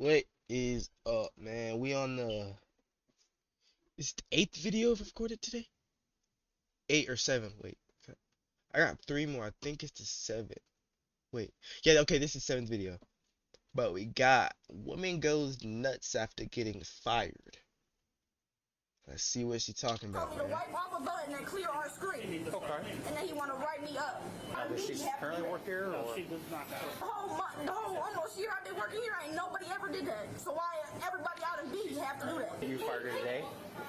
What is up, man? We on the It's the eighth video I've recorded today? Eight or seven, wait. I got three more. I think it's the seventh. Wait. Yeah, okay, this is seventh video. But we got woman goes nuts after getting fired. Let's see what she's talking about, Told me to man. wipe off a button and clear our screen. Okay. And then he want to write me up. Does she currently work here? Or? She does not know. The whole almost year I've been working here, ain't nobody ever did that. So why everybody out of B have to do that? You fired her today?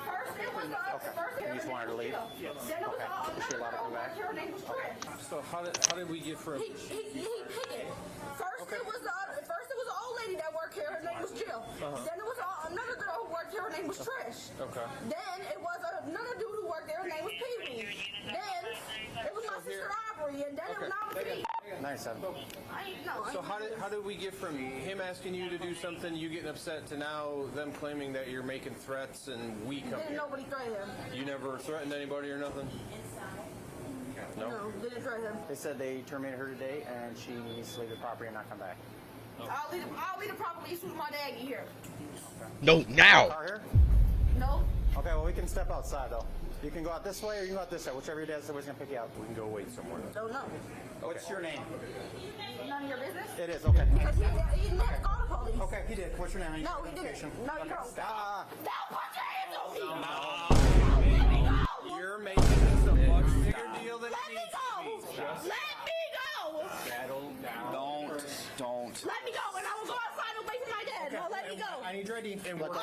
First it was first You just wanted to leave? Then it was Is she allowed to come back? her name was Trish. So how did we get from? He picked it. First it was an old lady that worked here. Her name was Jill. Then it was another girl who worked here. Her name was Trish. Okay. Then it was another dude who worked there. Her name was Pee Wee. Then it was my sister Aubrey, and then it was now me. Nice. So how did we get from him asking you to do something, you getting upset, to now them claiming that you're making threats and we come Didn't here? nobody threaten him. You never threatened anybody or nothing? No, didn't threaten him. They said they terminated her today and she needs to leave the property and not come back. I'll leave the property as soon as my dad get here. No, now! Car here? No? Okay, well, we can step outside, though. You can go out this way or you can go out this way. Whichever your dad said was going to pick you up. We can go wait somewhere. Don't know. What's your name? None of your business? It is, okay. Because he didn't have to call the police. Okay, he did. What's your name? No, he didn't. No, you don't. Stop. Don't put your hands on me! Let me go! You're making this a much bigger deal than Let it me needs go! to be. Just Let me go! settle down. Don't. Let me go, and I will go outside away from my dad. No, let me go. I need your ID. And we're No,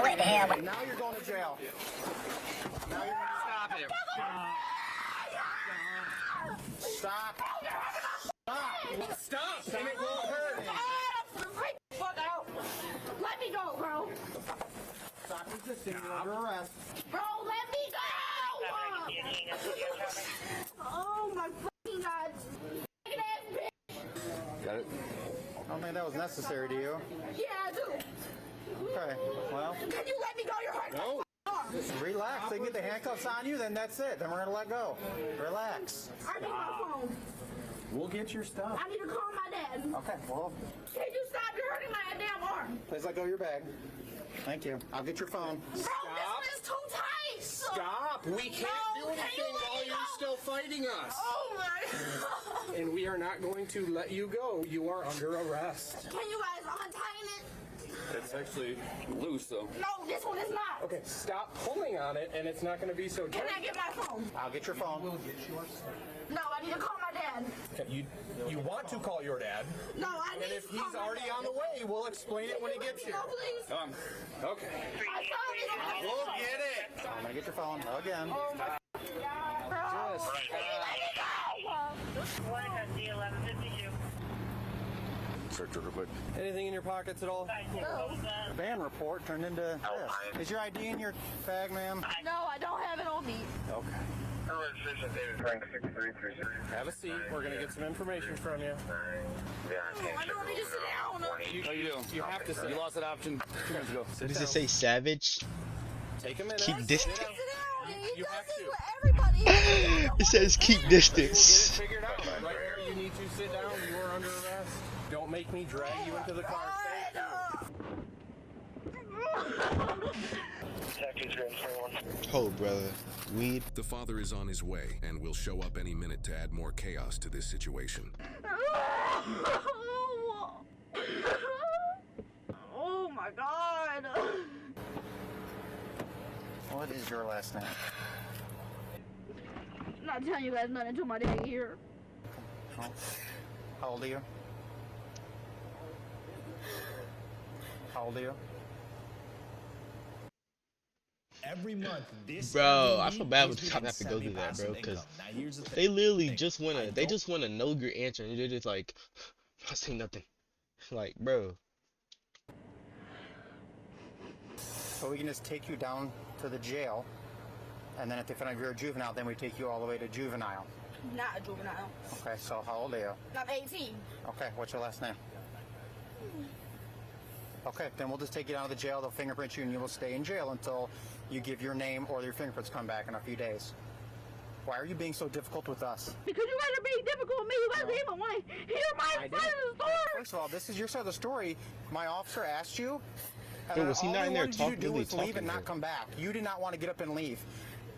what the hell? Now you're going to jail. Now you're stop it. Stop. Stop. And it won't hurt. Freak the fuck out. Let me go, bro. Stop resisting. You're under arrest. Bro, let me go! Oh my fucking god. Fucking ass bitch. Got it? I don't think that was necessary to you. Yeah, I do. Okay, well, Can you let me go? You're hurting No. my arm. relax. They can get the handcuffs on you, then that's it. Then we're going to let go. Relax. I need my phone. We'll get your stuff. I need to call my dad. Okay, well, Can you stop? You're hurting my damn arm. please let go of your bag. Thank you. I'll get your phone. Bro, this one is too tight. Stop. We can't No, do can you anything let while me you're go? still fighting us. Oh my. And we are not going to let you go. You are under arrest. Can you guys untighten it? It's actually loose, though. No, this one is not. Okay, stop pulling on it, and it's not going to be so Can tight. I get my phone? I'll get your phone. No, I need to call my dad. You want to call your dad, No, I need and if to call he's my already dad. on the way, we'll explain it when he Can you gets let here. me go, please? Okay. My phone is on. We'll get it. I'm going to get your phone again. Oh my God. Just Can you let me go? One at the 1152. search real quick. Anything in your pockets at all? No. Van report turned into this. Is your ID in your bag, ma'am? No, I don't have it on me. Okay. Have a seat. We're going to get some information from you. I don't need to sit down. No, you do. You have to sit. You lost that option 2 minutes ago. What does it say, savage? Take a minute. Keep Sit distance. down. Sit down. He You does have this to. with everybody. It says keep Get distance. it figured out. Right here, you need to sit down. You are under arrest. Don't make me drag you into the car. Oh, brother. Weed. The father is on his way and will show up any minute to add more chaos to this situation. Oh my God. What is your last name? I'm not telling you guys nothing until my dad here. How old are you? How old are you? Every month, this Bro, I feel bad when the cop have to go through that, bro, because they literally just wanna know your answer, and they're just like, I say nothing. Like, bro. So we can just take you down to the jail, and then if they find out you're a juvenile, then we take you all the way to juvenile. Not a juvenile. Okay, so how old are you? I'm 18. Okay, what's your last name? Okay, then we'll just take you down to the jail, they'll fingerprint you, and you will stay in jail until you give your name or your fingerprints come back in a few days. Why are you being so difficult with us? Because you guys are being difficult with me. You guys don't even want to hear my side of the story. First of all, this is your side of the story. My officer asked you. Yo, was he all not they in there wanted you to do really was leave talking and to not him? come back. You did not want to get up and leave.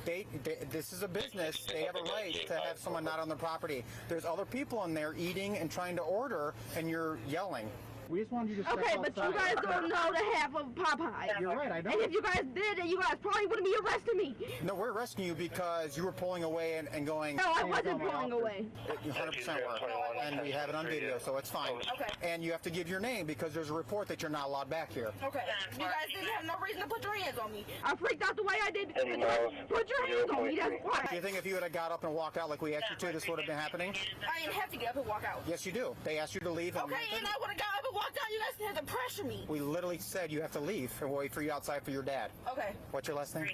This is a business. They have a right to have someone not on their property. There's other people in there eating and trying to order, and you're yelling. We just wanted you to step Okay, but you guys don't know the half of Popeye. You're right, I know. And if you guys did it, you guys probably wouldn't be arresting me. No, we're arresting you because you were pulling away and going. No, I wasn't pulling away. 100% were. And we have it on video, so it's fine. Okay. And you have to give your name because there's a report that you're not allowed back here. Okay. You guys didn't have no reason to put your hands on me. I freaked out the way I did. Put your hands on me, that's why. Do you think if you had got up and walked out like we asked you to, this would have been happening? I didn't have to get up and walk out. Yes, you do. They asked you to leave. Okay, and I would have got up and walked out. You guys had to pressure me. We literally said you have to leave and wait for you outside for your dad. Okay. What's your last name?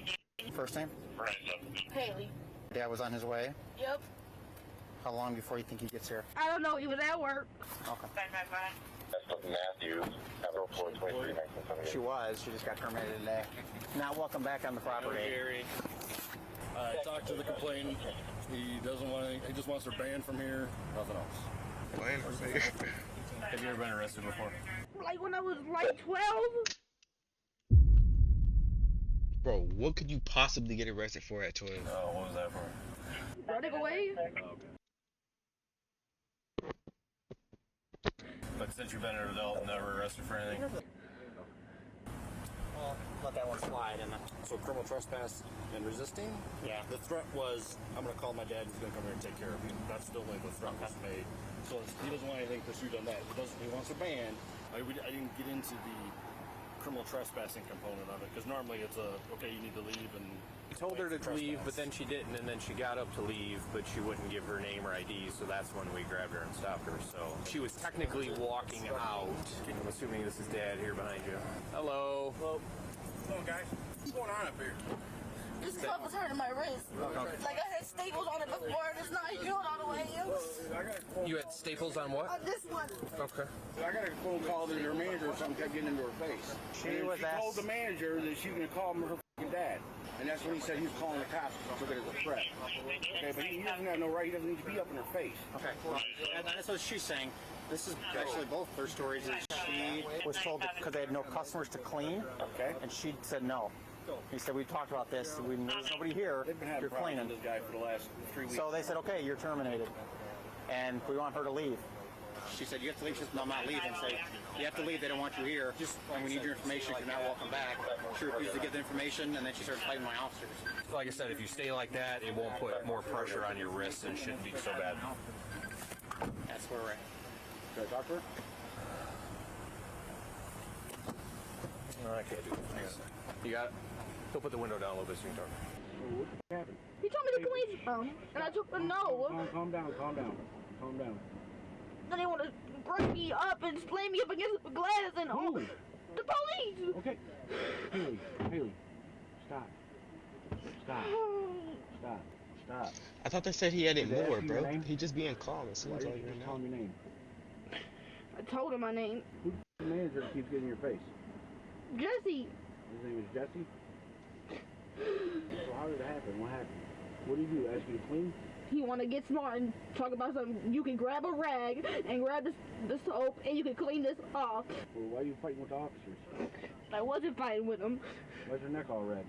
First name? Haley. Dad was on his way. Yep. How long before you think he gets here? I don't know. He was at work. Okay. Matthews, Capital 423, 1978. She was. She just got terminated today. Now welcome back on the property. I talked to the complainant. He doesn't want any, he just wants her banned from here. Nothing else. Playing or something. Have you ever been arrested before? Like when I was like 12. Bro, what could you possibly get arrested for at 12? Oh, what was that for? Running away. But since you've been an adult, never arrested for anything? Well, let that one slide. So criminal trespass and resisting? Yeah. The threat was, I'm going to call my dad, he's going to come here and take care of you. That's the only the threat was made. So he doesn't want anything pursued on that. He wants a ban. I didn't get into the criminal trespassing component of it, because normally it's okay, you need to leave and... He told her to leave, but then she didn't, and then she got up to leave, but she wouldn't give her name or ID, so that's when we grabbed her and stopped her. So she was technically walking out. I'm assuming this is Dad here behind you. Hello. Hello. Hello, guys. What's going on up here? This cuff was hurting my wrist. Like I had staples on it before, and it's not healed all the way. You had staples on what? On this one. Okay. I got a phone call that her manager or something kept getting into her face. She was told the manager that she was going to call her fucking dad. And that's when he said he was calling the cops and took it as a threat. Okay, but he doesn't have no right. He doesn't need to be up in her face. Okay, well, and that's what she's saying. This is actually both her stories. Is she was told because they had no customers to clean, Okay. and she said no. He said, we talked about this. There's nobody here. They've been having You're problems cleaning. with this guy for the last 3 weeks. So they said, okay, you're terminated. And we want her to leave. She said, you have to leave. She said, no, I'm not leaving. Say, you have to leave. They don't want you here. And we need your information. You're not welcome back. She refused to give the information, and then she started fighting my officers. Like I said, if you stay like that, it won't put more pressure on your wrists and shouldn't be so bad. That's where we're at. Can I talk to her? No, I can't do that. You got it? He'll put the window down a little bit so you can talk. What happened? He told me to clean some, and I took the no. Calm down, calm down. Calm down. Then they want to break me up and slam me up against the glass and Who? the police. Okay. Haley, stop. Stop. Stop. Stop. I thought they said he had it Did they more, ask you your bro. name? He just being calm. It Why seems did like you right just now. tell him your name? I told him my name. Who's the manager that keeps getting in your face? Jesse. His name is Jesse? So how did it happen? What happened? What did he do? Ask you to clean? He want to get smart and talk about something. You can grab a rag and grab the soap and you can clean this off. Well, why are you fighting with the officers? I wasn't fighting with him. Why's your neck all red?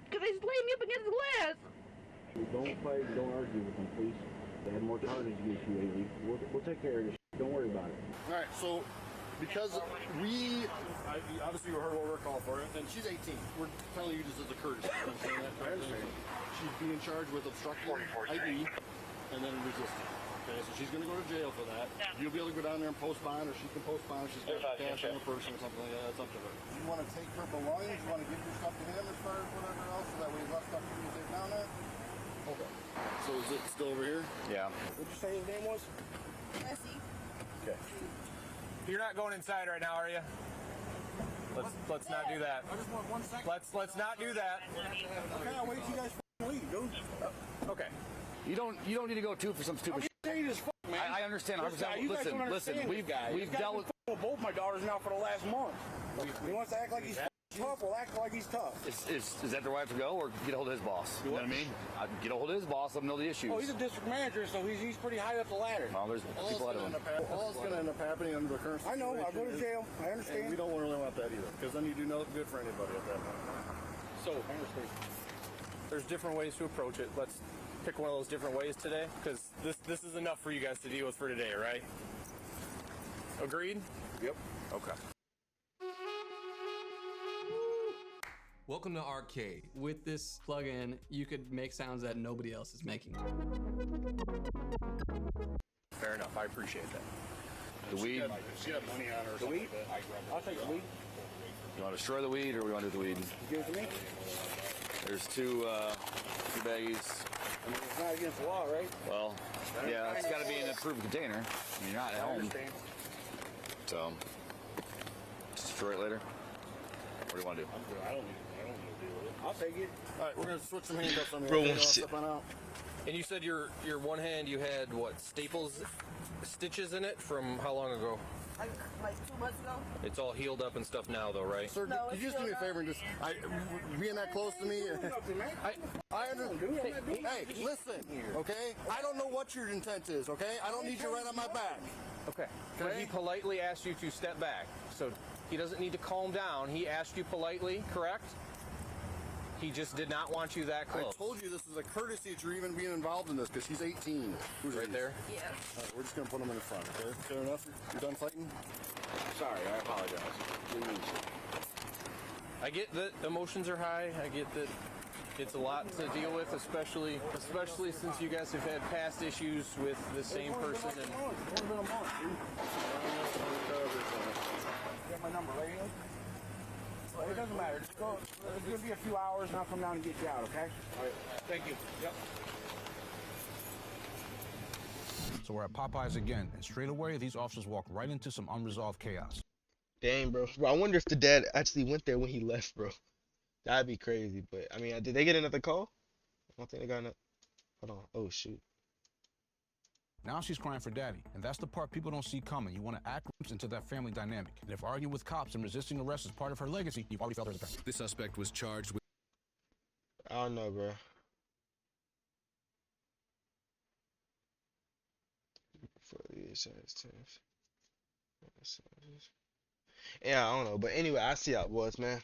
Because they slammed me up against the glass. Don't fight, don't argue with them, please. They had more charges against you lately. We'll take care of this. Don't worry about it. All right, so because obviously we heard what we're calling for, and she's 18. We're telling you just as a courtesy. You understand that? I understand. She's being charged with obstructing ID and then resisting. Okay, so she's going to go to jail for that. You'll be able to go down there and post bond, or she can post bond if she's got cash on her person or something like that. That's up to her. You want to take her belongings? You want to give your stuff to him as far as whatever else, so that way he's less stuff you can take down there? Okay. So is it still over here? Yeah. What'd you say his name was? Jesse. Okay. You're not going inside right now, are you? Let's not do that. I just want 1 second. Let's not do that. Okay, I'll wait till you guys leave, dude. Okay. You don't need to go too for some stupid. Saying this man. I understand. You guys don't understand Listen. this guy. We've This guy's dealt been with. with both my daughters now for the last month. He wants to act like he's Tough will act like he's tough. Is that the way I have to go, or get a hold of his boss? You know what I mean? I get a hold of his boss, let him know the issues. Oh, he's a district manager, so he's pretty high up the ladder. Well, there's people out of him. All that's going to end up happening under the current I know, I'll go to situation jail. I and understand. we don't really want that either, because then you do nothing good for anybody at that point. So, there's different ways to approach it. Let's pick one of those different ways today, because this is enough for you guys to deal with for today, right? Agreed? Yep. Okay. Welcome to Arcade. With this plugin, you could make sounds that nobody else is making. Fair enough. I appreciate that. The weed. She had money on her or The something weed? like that. I'll take the weed. You want to destroy the weed, or we want to do the weed? Give it to me. There's two baggies. I mean, it's not against the law, right? Well, yeah, it's got to be in an approved container. I mean, you're not at I home. understand. So, just destroy it later? What do you want to do? I don't need to deal with it. I'll take it. All right, we're going to switch some handcuffs on you. Bro, Okay, one I'll shit. step on out. And you said your one hand you had what, stitches in it from how long ago? Like 2 months ago. It's all healed up and stuff now though, right? Sir, No, could you it's just do me a still favor and just being that close to me? I understand. Hey, listen, okay? I don't know what your intent is, okay? I don't need you right on my back. Okay. But he politely asked you to step back. So he doesn't need to calm down. He asked you politely, correct? He just did not want you that I close. told you this is a courtesy that you're even being involved in this because she's 18. Who's Right there? Yeah. All right, we're just going to put him in the front, okay? Fair enough? You done fighting? Sorry, I apologize. I get that emotions are high. I get that it's a lot to deal with, especially since you guys have had past issues with the same person. And It's only been a month, dude. You got my number, right? Well, it doesn't matter. Just go. It's going to be a few hours, and I'll come down and get you out, okay? All right. Thank you. Yep. So we're at Popeyes again, and straight away, these officers walk right into some unresolved chaos. Dang, bro. Bro, I wonder if the dad actually went there when he left, bro. That'd be crazy. But I mean, did they get another call? I don't think they got another. Hold on. Oh shoot. Now she's crying for daddy, and that's the part people don't see coming. You want to act into that family dynamic. And if arguing with cops and resisting arrest is part of her legacy, you've already failed her as a parent. The suspect was charged with I don't know, bro. Yeah, I don't know. But anyway, I see how it was, man.